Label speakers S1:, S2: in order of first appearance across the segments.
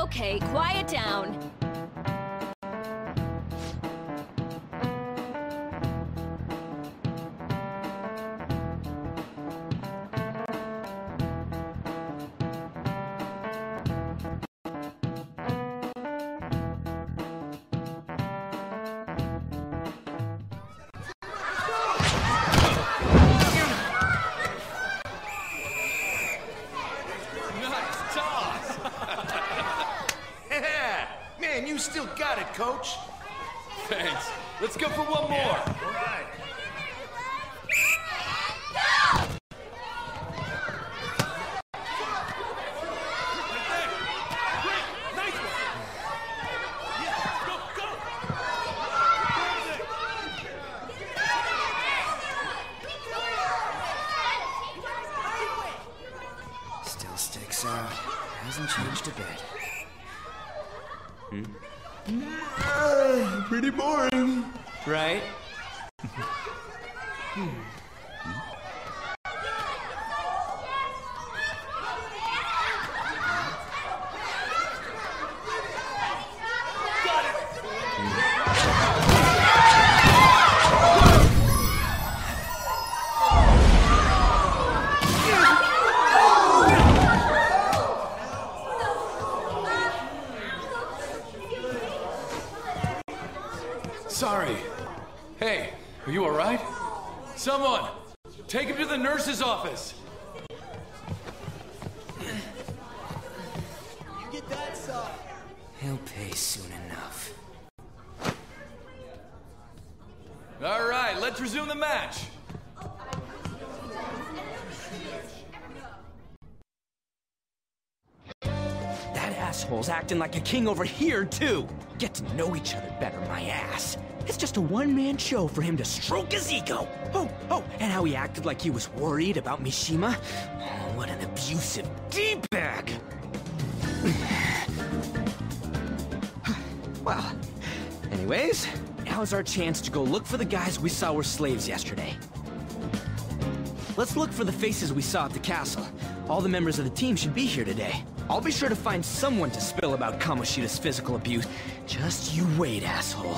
S1: Okay, quiet down.
S2: Man, you still got it, Coach.
S3: Thanks. Let's go for one more.
S2: All right.
S4: Still sticks out. Hasn't changed a bit.
S2: Pretty boring.
S4: Right?
S3: Sorry. Hey, are you all right? Someone, take him to the nurse's office.
S4: You get that side. He'll pay soon enough.
S3: All right, let's resume the match.
S4: That asshole's acting like a king over here, too. Get to know each other better, my ass. It's just a one-man show for him to stroke his ego. Oh, and how he acted like he was worried about Mishima. Oh, what an abusive D-bag. Well, anyways, now's our chance to go look for the guys we saw were slaves yesterday. Let's look for the faces we saw at the castle. All the members of the team should be here today. I'll be sure to find someone to spill about Kamoshida's physical abuse. Just you wait, asshole.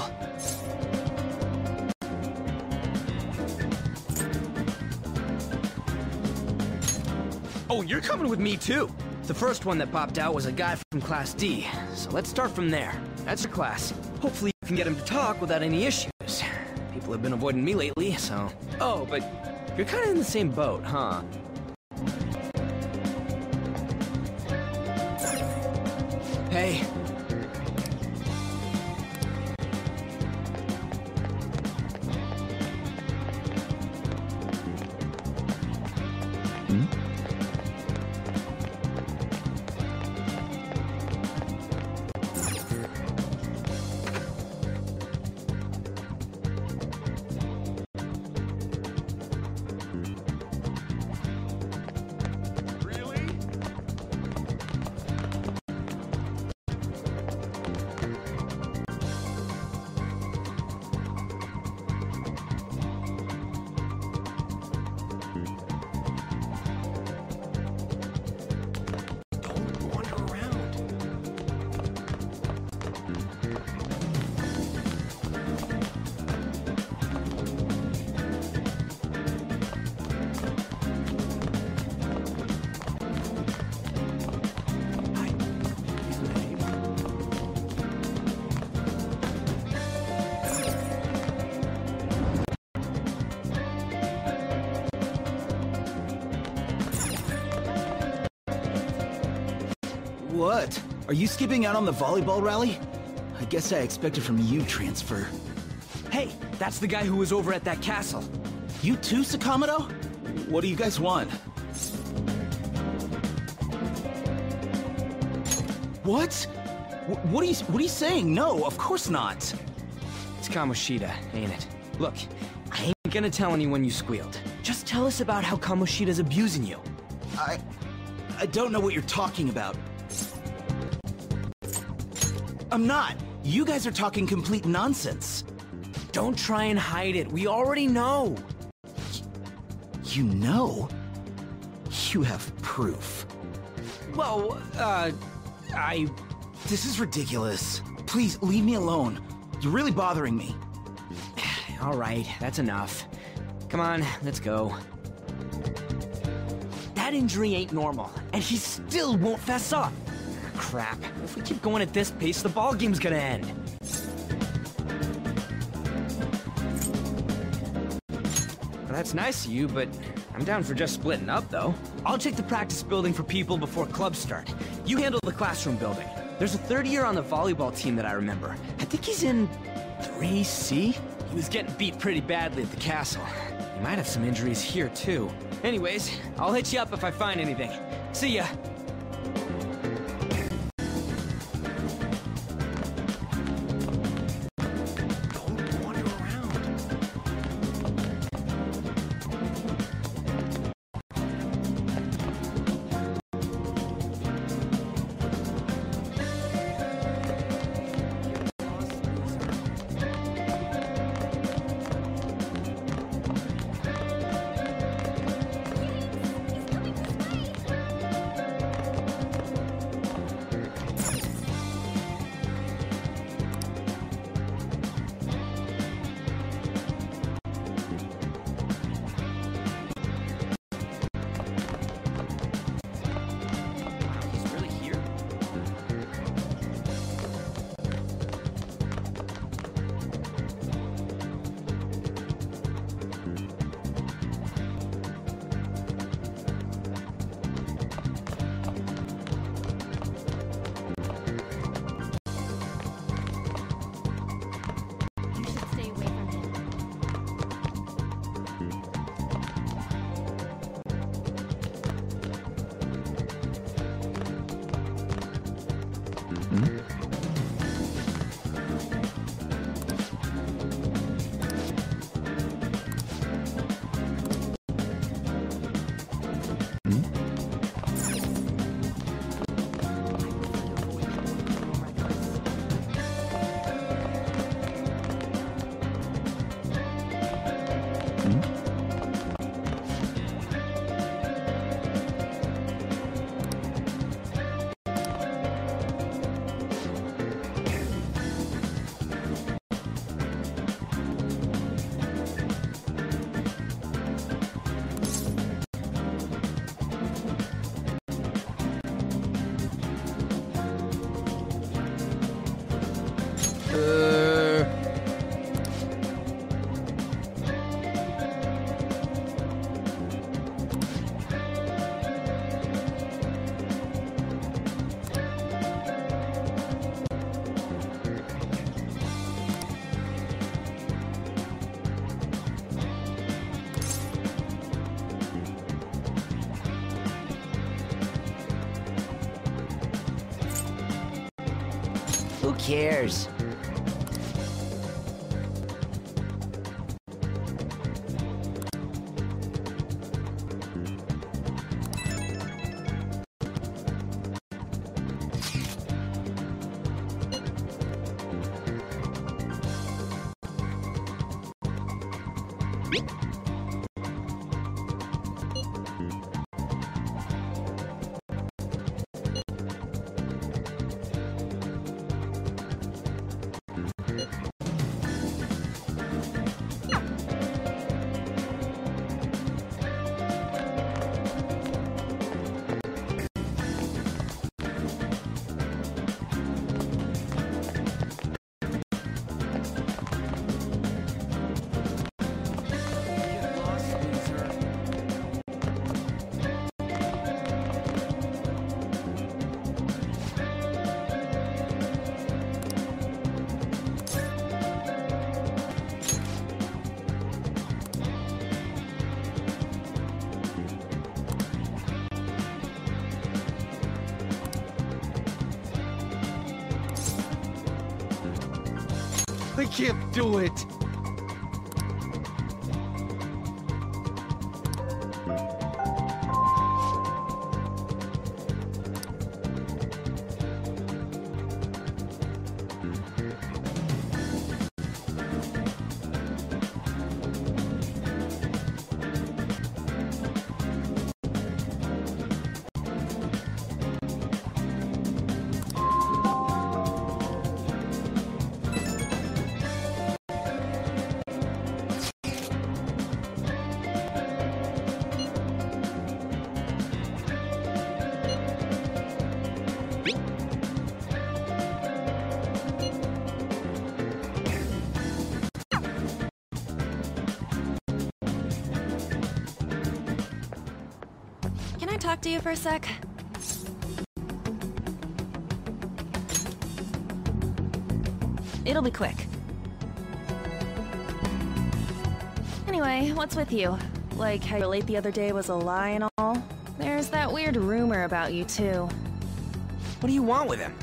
S4: Oh, you're coming with me too. The first one that popped out was a guy from Class D, so let's start from there. That's your class. Hopefully you can get him to talk without any issues. People have been avoiding me lately, so... Oh, but you're kind of in the same boat, huh? Hey.
S5: What? Are you skipping out on the volleyball rally? I guess I expected from you, transfer.
S4: Hey, that's the guy who was over at that castle.
S5: You too, Sakamoto? What do you guys want? What? What are you saying? No, of course not.
S4: It's Kamoshida, ain't it? Look, I ain't gonna tell anyone you squealed. Just tell us about how Kamoshida's abusing you.
S5: I don't know what you're talking about. I'm not. You guys are talking complete nonsense.
S4: Don't try and hide it. We already know.
S5: You know? You have proof.
S4: Well,
S5: This is ridiculous. Please, leave me alone. You're really bothering me.
S4: All right, that's enough. Come on, let's go. That injury ain't normal, and he still won't fess up. Crap. If we keep going at this pace, the ball game's gonna end. Well, that's nice of you, but I'm down for just splitting up, though. I'll check the practice building for people before clubs start. You handle the classroom building. There's a third year on the volleyball team that I remember. I think he's in 3C? He was getting beat pretty badly at the castle. He might have some injuries here, too. Anyways, I'll hit you up if I find anything. See ya. Don't wander around. Who cares?
S5: I can't do it.
S1: I talk to you for a sec? It'll be quick. Anyway, what's with you? Like how your late the other day was a lie and all? There's that weird rumor about you too.
S4: What do you want with him?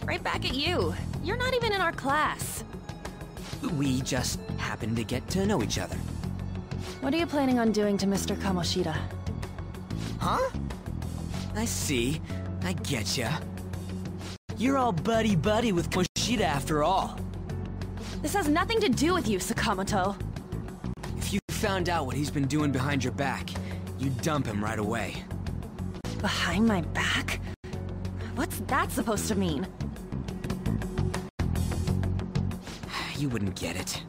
S1: Right back at you. You're not even in our class.
S4: We just happened to get to know each other.
S1: What are you planning on doing to Mr. Kamoshida?
S4: Huh? I see. I getcha. You're all buddy-buddy with Kamoshida after all.
S1: This has nothing to do with you, Sakamoto.
S4: If you found out what he's been doing behind your back, you'd dump him right away.
S1: Behind my back? What's that supposed to mean?
S4: You wouldn't get it.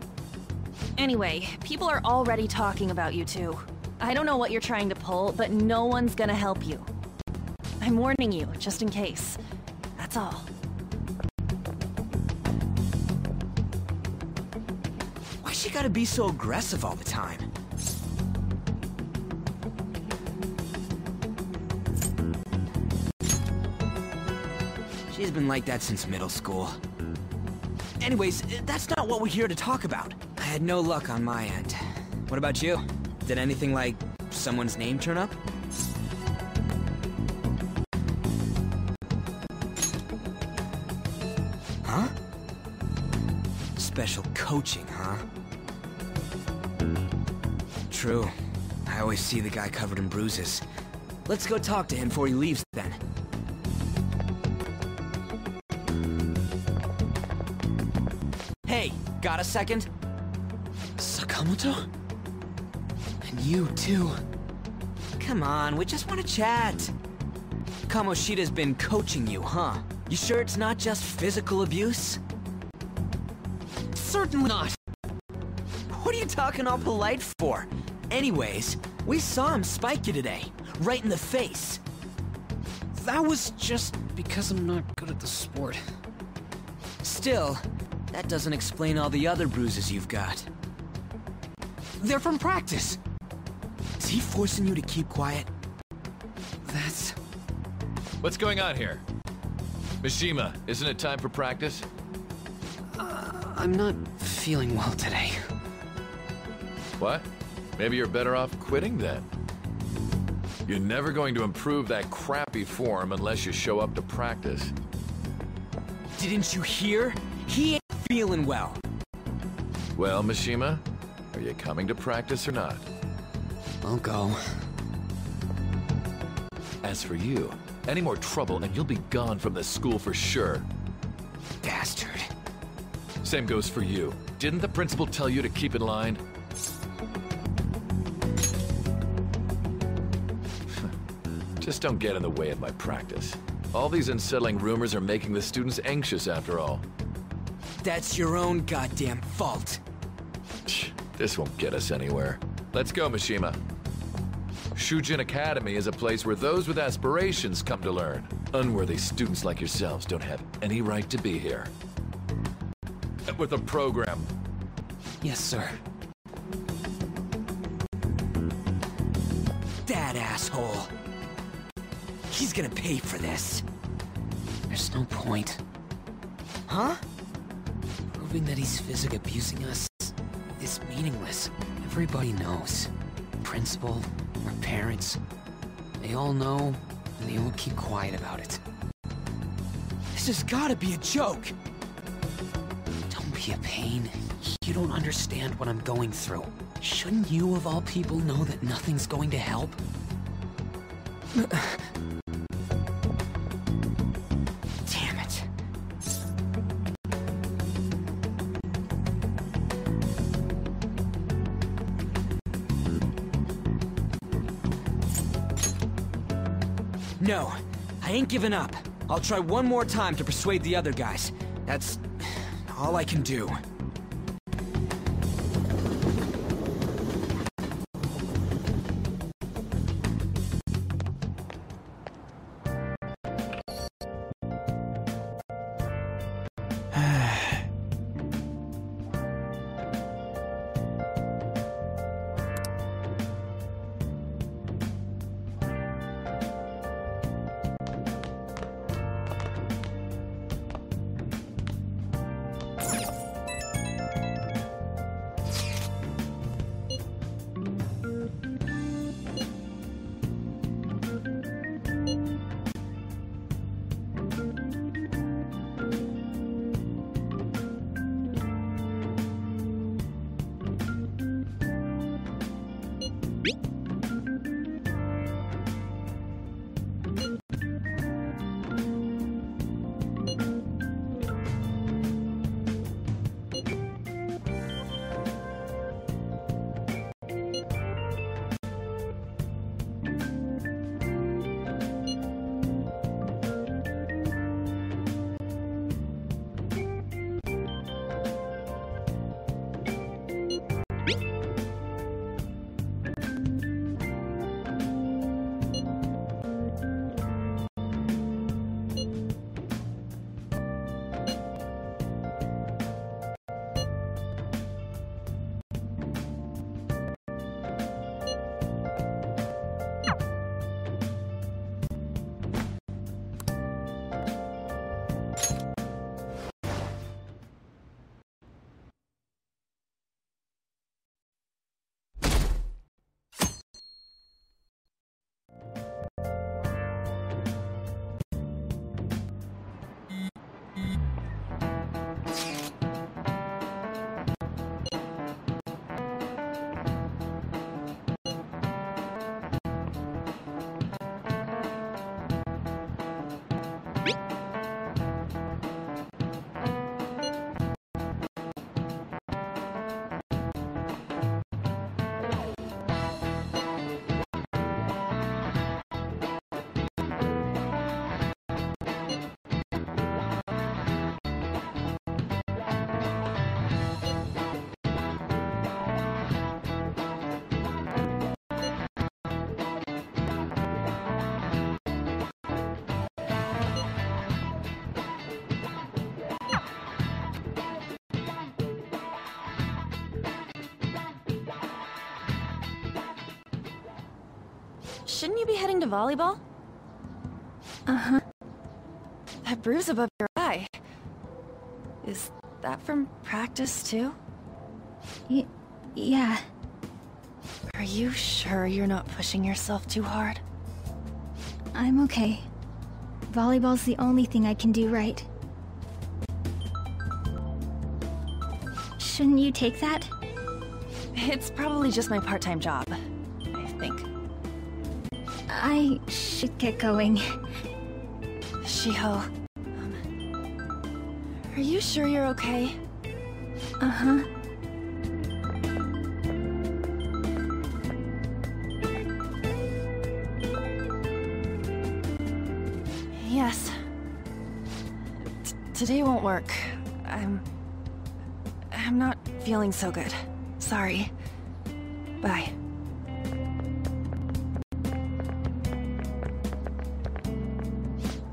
S1: Anyway, people are already talking about you two. I don't know what you're trying to pull, but no one's gonna help you. I'm warning you, just in case. That's all.
S4: Why she gotta be so aggressive all the time? She's been like that since middle school. Anyways, that's not what we're here to talk about. I had no luck on my end. What about you? Did anything like someone's name turn up? Huh? Special coaching, huh? True. I always see the guy covered in bruises. Let's go talk to him before he leaves, then. Hey, got a second? Sakamoto? And you, too. Come on, we just want to chat. Kamoshida's been coaching you, huh? You sure it's not just physical abuse? Certainly not. What are you talking all polite for? Anyways, we saw him spike you today, right in the face.
S6: That was just because I'm not good at the sport.
S4: Still, that doesn't explain all the other bruises you've got. They're from practice. Is he forcing you to keep quiet?
S6: That's...
S3: What's going on here? Mishima, isn't it time for practice?
S6: I'm not feeling well today.
S3: What? Maybe you're better off quitting then. You're never going to improve that crappy form unless you show up to practice.
S4: Didn't you hear? He ain't feeling well.
S3: Well, Mishima, are you coming to practice or not?
S6: I'll go.
S3: As for you, any more trouble and you'll be gone from this school for sure.
S4: Bastard.
S3: Same goes for you. Didn't the principal tell you to keep in line? Just don't get in the way of my practice. All these unsettling rumors are making the students anxious after all.
S4: That's your own goddamn fault.
S3: This won't get us anywhere. Let's go, Mishima. Shujin Academy is a place where those with aspirations come to learn. Unworthy students like yourselves don't have any right to be here. With a program.
S6: Yes, sir.
S4: That asshole. He's gonna pay for this.
S6: There's no point.
S4: Huh?
S6: Proving that he's physically abusing us is meaningless. Everybody knows. Principal, our parents, they all know, and they all keep quiet about it.
S4: This has gotta be a joke.
S6: Don't be a pain. You don't understand what I'm going through. Shouldn't you, of all people, know that nothing's going to help?
S4: Damn it. No, I ain't giving up. I'll try one more time to persuade the other guys. That's all I can do.
S1: shouldn't you be heading to volleyball?
S7: Uh-huh.
S1: That bruise above your eye. Is that from practice, too?
S7: Yeah.
S1: Are you sure you're not pushing yourself too hard?
S7: I'm okay. Volleyball's the only thing I can do right. Shouldn't you take that?
S1: It's probably just my part-time job, I think.
S7: I should get going.
S1: Shiho, are you sure you're okay?
S7: Uh-huh.
S1: Yes. Today won't work. I'm not feeling so good. Sorry. Bye.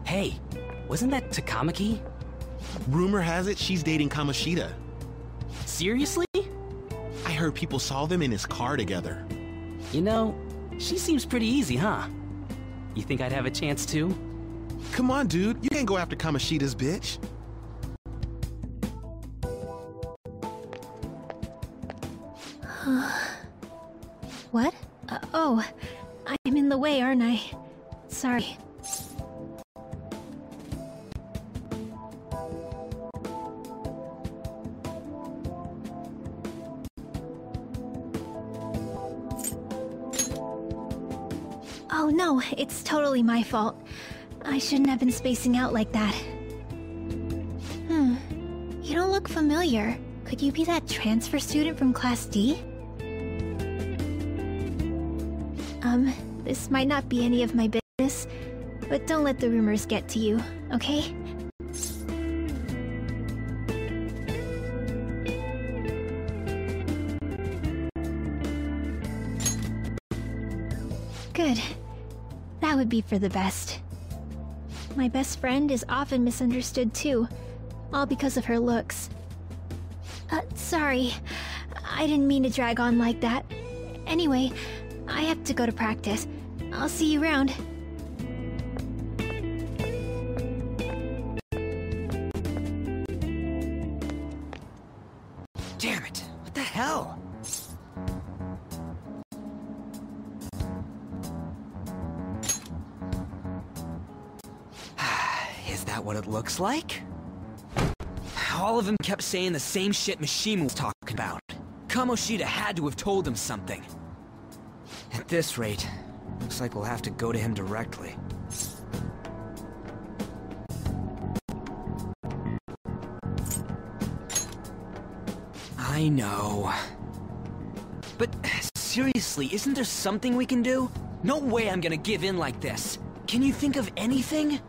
S4: Hey, wasn't that Takamaki?
S8: Rumor has it she's dating Kamoshida.
S4: Seriously?
S8: I heard people saw them in his car together.
S4: You know, she seems pretty easy, huh? You think I'd have a chance too?
S8: Come on, dude. You can't go after Kamoshida's bitch.
S7: What? Oh, I'm in the way, aren't I? Sorry. Oh no, it's totally my fault. I shouldn't have been spacing out like that. You don't look familiar. Could you be that transfer student from Class D? This might not be any of my business, but don't let the rumors get to you, okay? Good. That would be for the best. My best friend is often misunderstood too, all because of her looks. Sorry. I didn't mean to drag on like that. Anyway, I have to go to practice. I'll see you around.
S4: Damn it! What the hell? Is that what it looks like? All of them kept saying the same shit Mishima was talking about. Kamoshida had to have told him something. At this rate, looks like we'll have to go to him directly. I know. But seriously, isn't there something we can do? No way I'm gonna give in like this. Can you think of anything?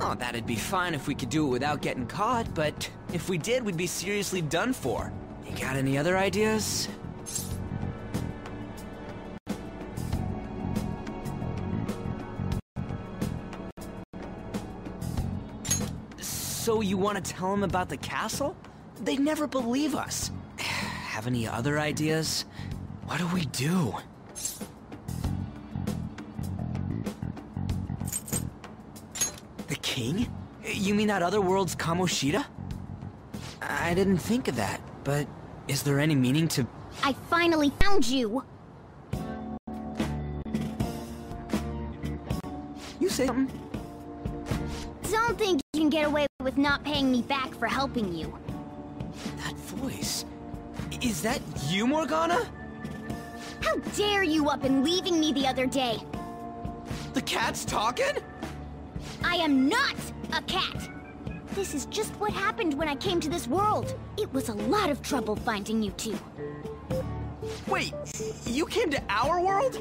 S4: Oh, that'd be fine if we could do it without getting caught, but if we did, we'd be seriously done for. You got any other ideas? So you want to tell them about the castle? They'd never believe us. Have any other ideas? What do we do? The king? You mean that other world's Kamoshida? I didn't think of that, but is there any meaning to...
S9: I finally found you!
S4: You say something?
S9: Don't think you can get away with not paying me back for helping you.
S4: That voice... Is that you, Morgana?
S9: How dare you up and leaving me the other day?
S4: The cat's talking?
S9: I am not a cat! This is just what happened when I came to this world. It was a lot of trouble finding you two.
S4: Wait, you came to our world?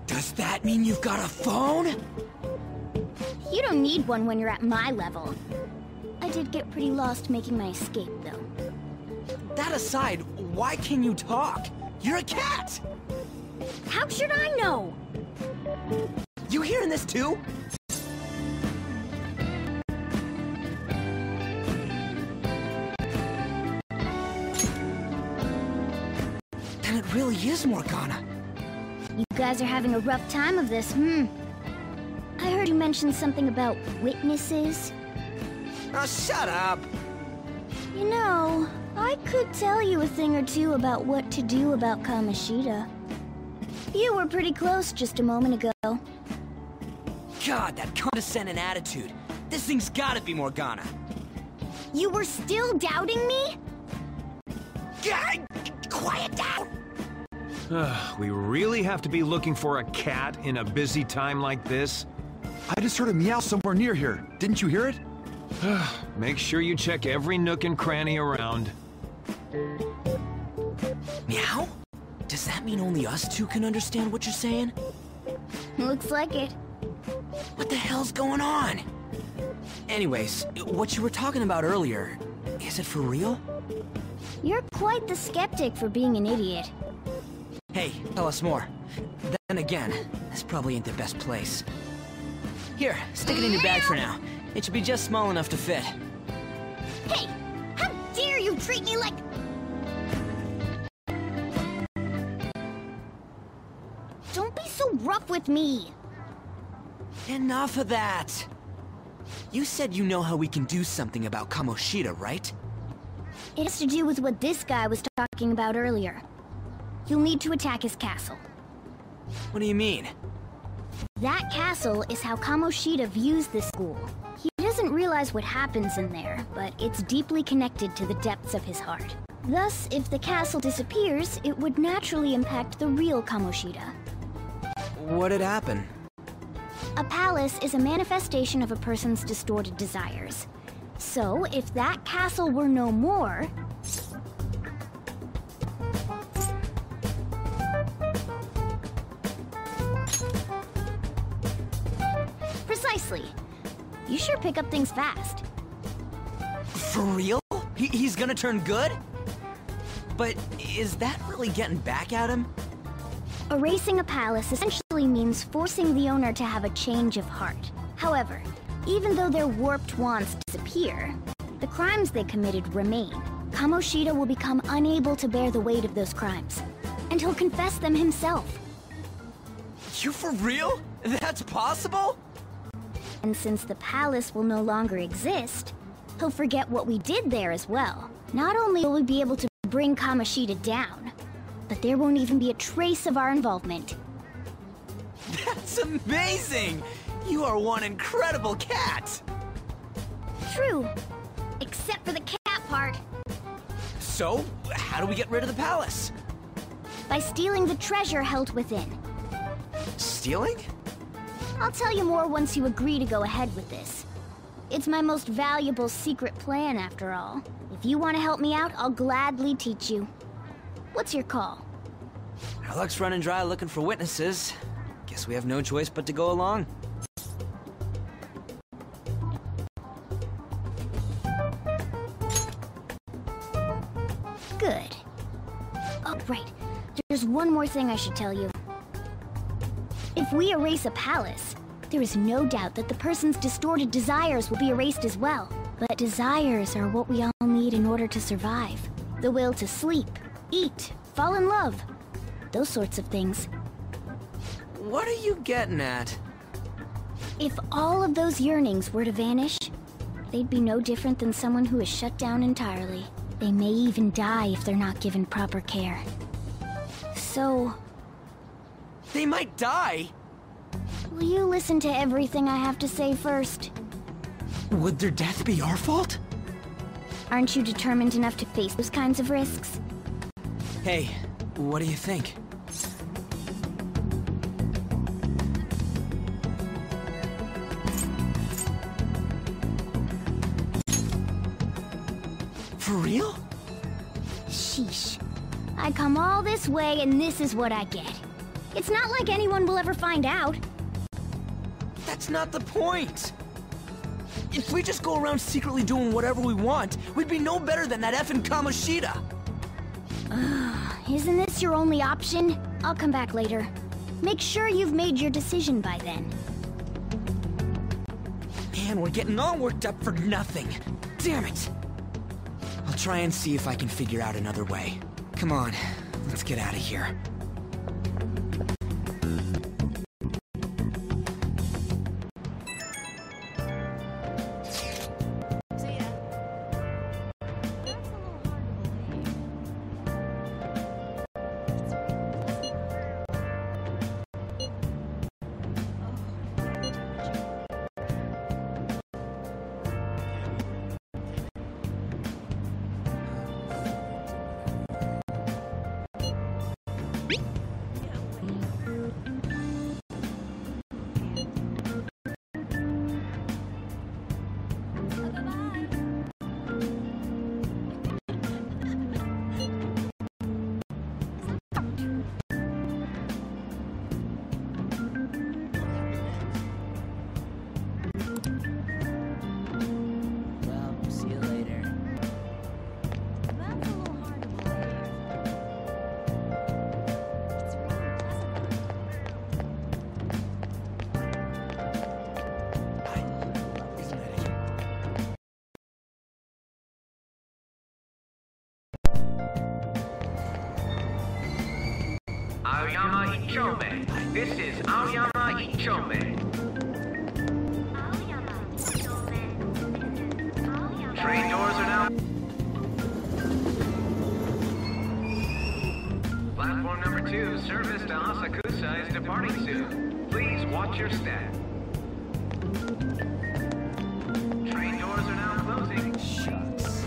S4: Does that mean you've got a phone?
S9: You don't need one when you're at my level. I did get pretty lost making my escape, though.
S4: That aside, why can you talk? You're a cat!
S9: How should I know?
S4: You hearing this too? Then it really is Morgana.
S9: You guys are having a rough time of this, I heard you mention something about witnesses.
S4: Oh, shut up!
S9: You know, I could tell you a thing or two about what to do about Kamoshida. You were pretty close just a moment ago.
S4: God, that condescending attitude. This thing's gotta be Morgana.
S9: You were still doubting me?
S4: God, quiet down!
S10: We really have to be looking for a cat in a busy time like this?
S2: I just heard a meow somewhere near here. Didn't you hear it?
S10: Make sure you check every nook and cranny around.
S4: Meow? Does that mean only us two can understand what you're saying?
S9: Looks like it.
S4: What the hell's going on? Anyways, what you were talking about earlier, is it for real?
S9: You're quite the skeptic for being an idiot.
S4: Hey, tell us more. Then again, this probably ain't the best place. Here, stick it in your bag for now. It should be just small enough to fit.
S9: Hey! How dare you treat me like... Don't be so rough with me!
S4: Enough of that! You said you know how we can do something about Kamoshida, right?
S9: It has to do with what this guy was talking about earlier. You'll need to attack his castle.
S4: What do you mean?
S9: That castle is how Kamoshida views this school. He doesn't realize what happens in there, but it's deeply connected to the depths of his heart. Thus, if the castle disappears, it would naturally impact the real Kamoshida.
S4: What'd happen?
S9: A palace is a manifestation of a person's distorted desires. So, if that castle were no more... Precisely. You sure pick up things fast.
S4: For real? He's gonna turn good? But is that really getting back at him?
S9: Erasing a palace essentially means forcing the owner to have a change of heart. However, even though their warped wants disappear, the crimes they committed remain. Kamoshida will become unable to bear the weight of those crimes, and he'll confess them himself.
S4: You for real? That's possible?
S9: And since the palace will no longer exist, he'll forget what we did there as well. Not only will we be able to bring Kamoshida down, but there won't even be a trace of our involvement.
S4: That's amazing! You are one incredible cat!
S9: True. Except for the cat part.
S4: So, how do we get rid of the palace?
S9: By stealing the treasure held within.
S4: Stealing?
S9: I'll tell you more once you agree to go ahead with this. It's my most valuable secret plan, after all. If you want to help me out, I'll gladly teach you. What's your call?
S4: Our luck's running dry looking for witnesses. Guess we have no choice but to go along.
S9: Good. Oh, right. There's one more thing I should tell you. If we erase a palace, there is no doubt that the person's distorted desires will be erased as well. But desires are what we all need in order to survive. The will to sleep, eat, fall in love. Those sorts of things.
S4: What are you getting at?
S9: If all of those yearnings were to vanish, they'd be no different than someone who is shut down entirely. They may even die if they're not given proper care. So...
S4: They might die?
S9: will you listen to everything I have to say first?
S4: Would their death be our fault?
S9: Aren't you determined enough to face those kinds of risks?
S4: Hey, what do you think? For real?
S9: Sheesh. I come all this way and this is what I get. It's not like anyone will ever find out.
S4: That's not the point! If we just go around secretly doing whatever we want, we'd be no better than that effing Kamoshida!
S9: Isn't this your only option? I'll come back later. Make sure you've made your decision by then.
S4: Man, we're getting all worked up for nothing. Damn it! I'll try and see if I can figure out another way. Come on, Let's get out of here.
S10: Aoyama Ichome. This is Aoyama Ichome. Train doors are now. Platform number 2, service to Asakusa is departing soon. Please watch your step. Train doors are now closing.
S5: Shucks.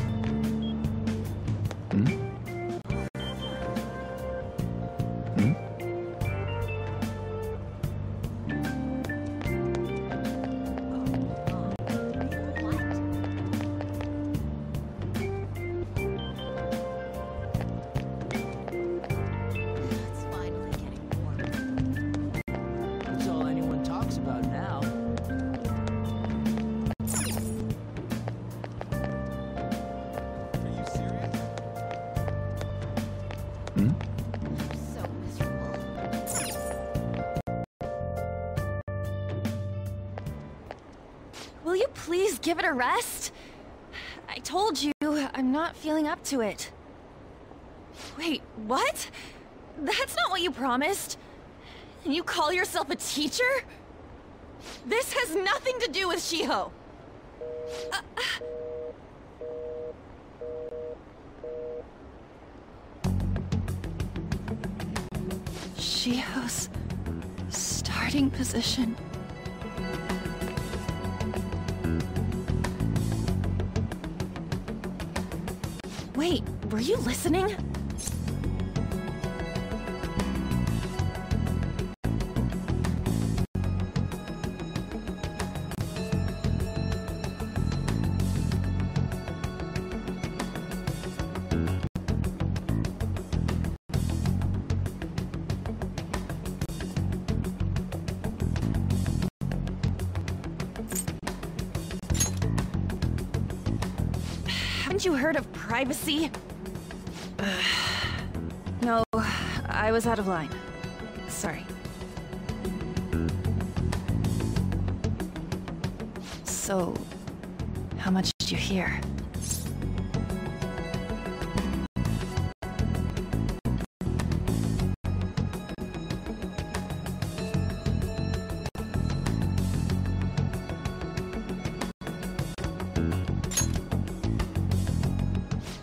S1: Will you please give it a rest? I told you, I'm not feeling up to it. Wait, what? That's not what you promised. And you call yourself a teacher? This has nothing to do with Shiho. Shiho's starting position. Wait, were you listening? Haven't you heard of privacy? No, I was out of line. Sorry. So, how much did you hear?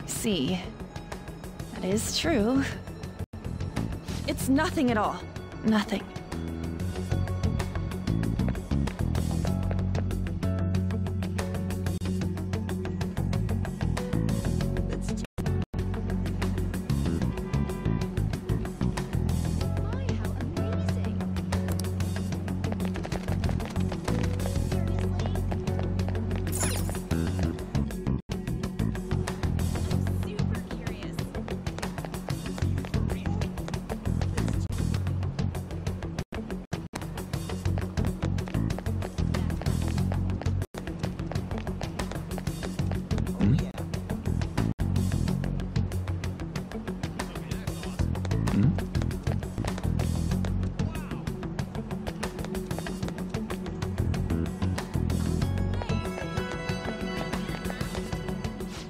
S1: See, that is true. It's nothing at all. Nothing.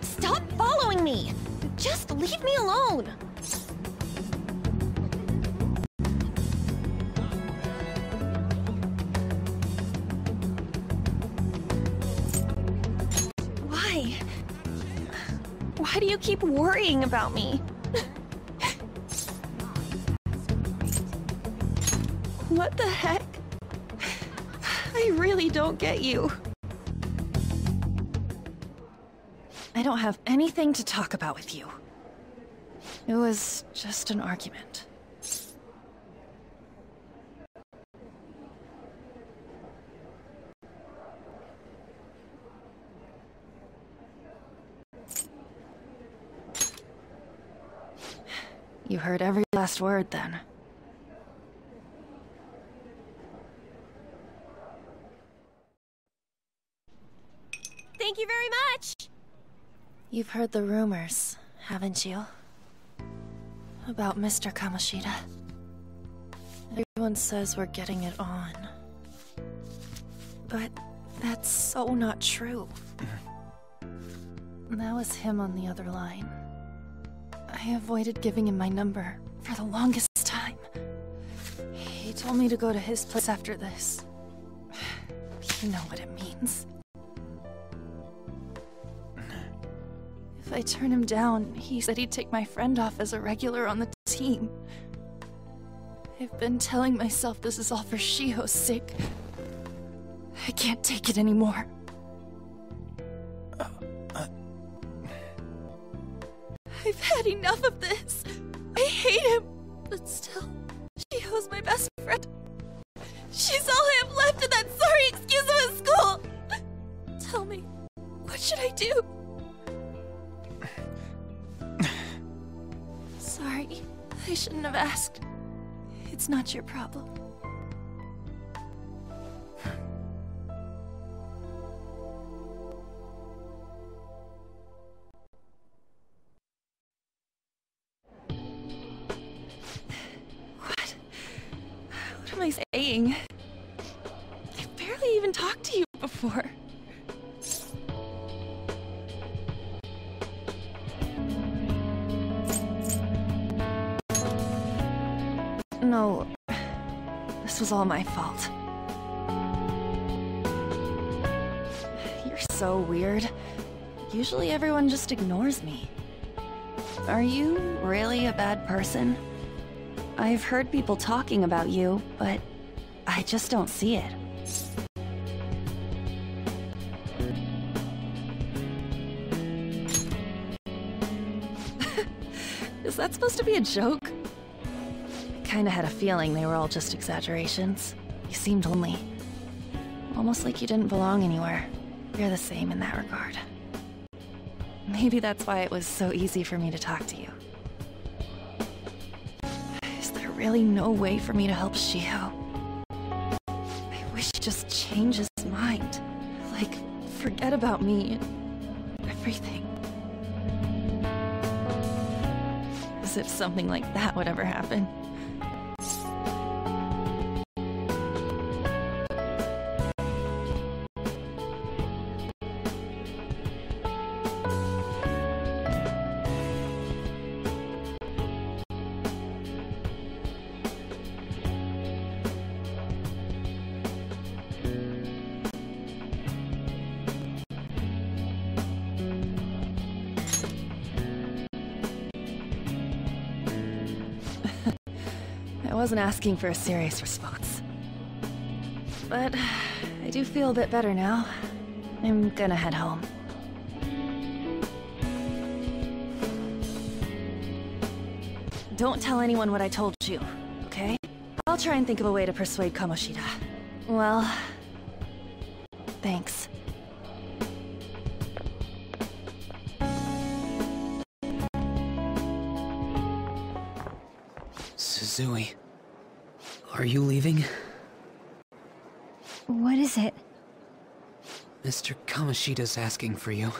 S1: Stop following me! Just leave me alone! Why do you keep worrying about me? What the heck? I really don't get you. I don't have anything to talk about with you. It was just an argument. You heard every last word, then.
S11: Thank you very much!
S1: You've heard the rumors, haven't you? About Mr. Kamoshida. Everyone says we're getting it on. But that's so not true. That was him on the other line. I avoided giving him my number for the longest time. He told me to go to his place after this. You know what it means. If I turn him down, he said he'd take my friend off as a regular on the team. I've been telling myself this is all for Shiho's sake. I can't take it anymore. I've had enough of this. I hate him. But still, Shiho's my best friend. She's all I have left in that sorry excuse of a school. Tell me, what should I do? Sorry, I shouldn't have asked. It's not your problem. What am I saying? I've barely even talked to you before. No, this was all my fault. You're so weird. Usually everyone just ignores me. Are you really a bad person? I've heard people talking about you, but I just don't see it. Is that supposed to be a joke? Kinda had a feeling they were all just exaggerations. You seemed lonely. Almost like you didn't belong anywhere. You're the same in that regard. Maybe that's why it was so easy for me to talk to you. Is there really no way for me to help Shiho? I wish he'd just change his mind. Like, forget about me and everything. As if something like that would ever happen. I wasn't asking for a serious response. But I do feel a bit better now. I'm gonna head home. Don't tell anyone what I told you, okay? I'll try and think of a way to persuade Kamoshida. Well, thanks.
S6: Suzui, are you leaving?
S7: What is it?
S6: Mr. Kamoshida's asking for you.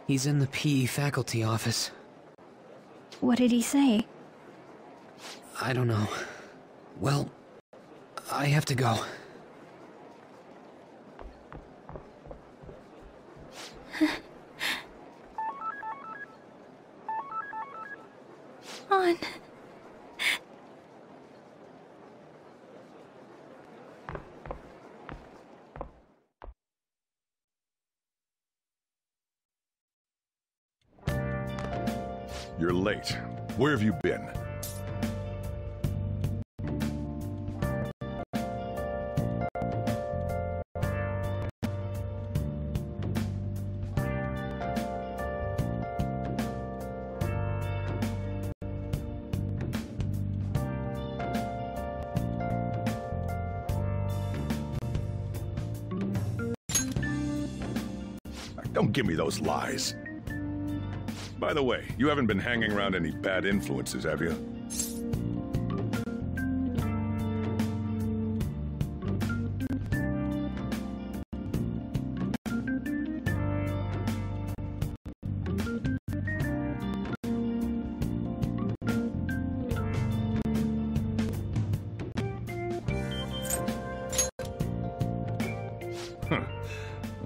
S6: He's in the PE faculty office.
S7: What did he say?
S6: I don't know. Well, I have to go.
S7: On.
S12: You're late. Where have you been? Don't give me those lies. By the way, you haven't been hanging around any bad influences, have you?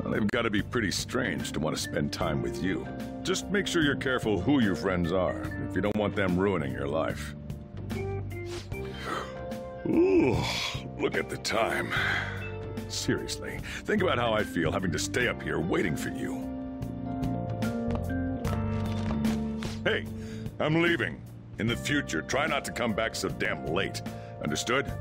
S12: They've got to be pretty strange to want to spend time with you. Just make sure you're careful who your friends are, if you don't want them ruining your life. Ooh, look at the time. Seriously, think about how I feel having to stay up here waiting for you. Hey, I'm leaving. In the future, try not to come back so damn late. Understood?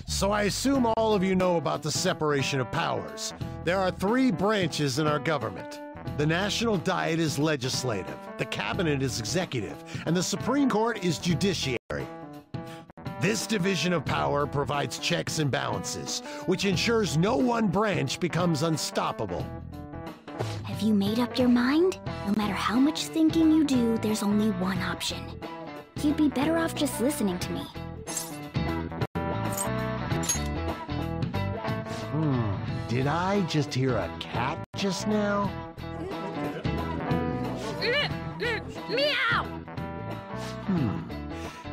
S13: So I assume all of you know about the separation of powers. There are 3 branches in our government. The National Diet is legislative, the Cabinet is executive, and the Supreme Court is judiciary. This division of power provides checks and balances, which ensures no one branch becomes unstoppable.
S9: Have you made up your mind? No matter how much thinking you do, there's only one option. You'd be better off just listening to me.
S13: Did I just hear a cat just now?
S11: Meow!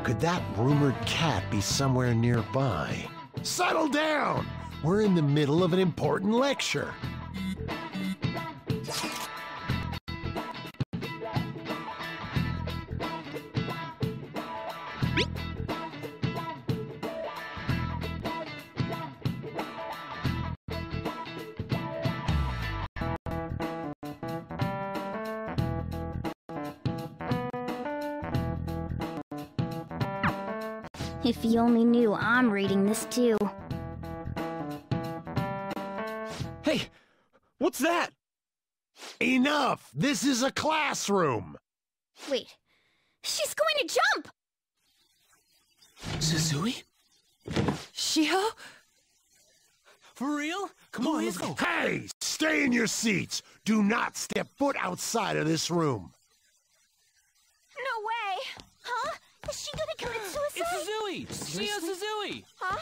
S13: Could that rumored cat be somewhere nearby? Settle down! We're in the middle of an important lecture.
S9: If you only knew I'm reading this too.
S4: Hey, what's that?
S13: Enough! This is a classroom!
S9: Wait, she's going to jump!
S6: Suzui?
S1: Shiho?
S6: For real? Come on, let's go.
S13: Hey! Stay in your seats! Do not step foot outside of this room!
S11: No way! Huh? Is she gonna commit suicide?
S6: It's Suzui! Shia Suzui!
S11: Huh?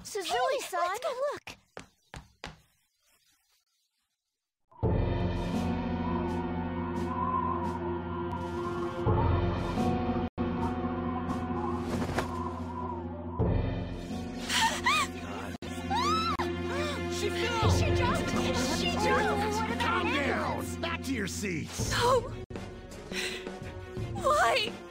S11: Suzui-san? Let's go look.
S6: She fell!
S11: She jumped! She jumped!
S13: Calm down! Back to your seats!
S1: No! sorry.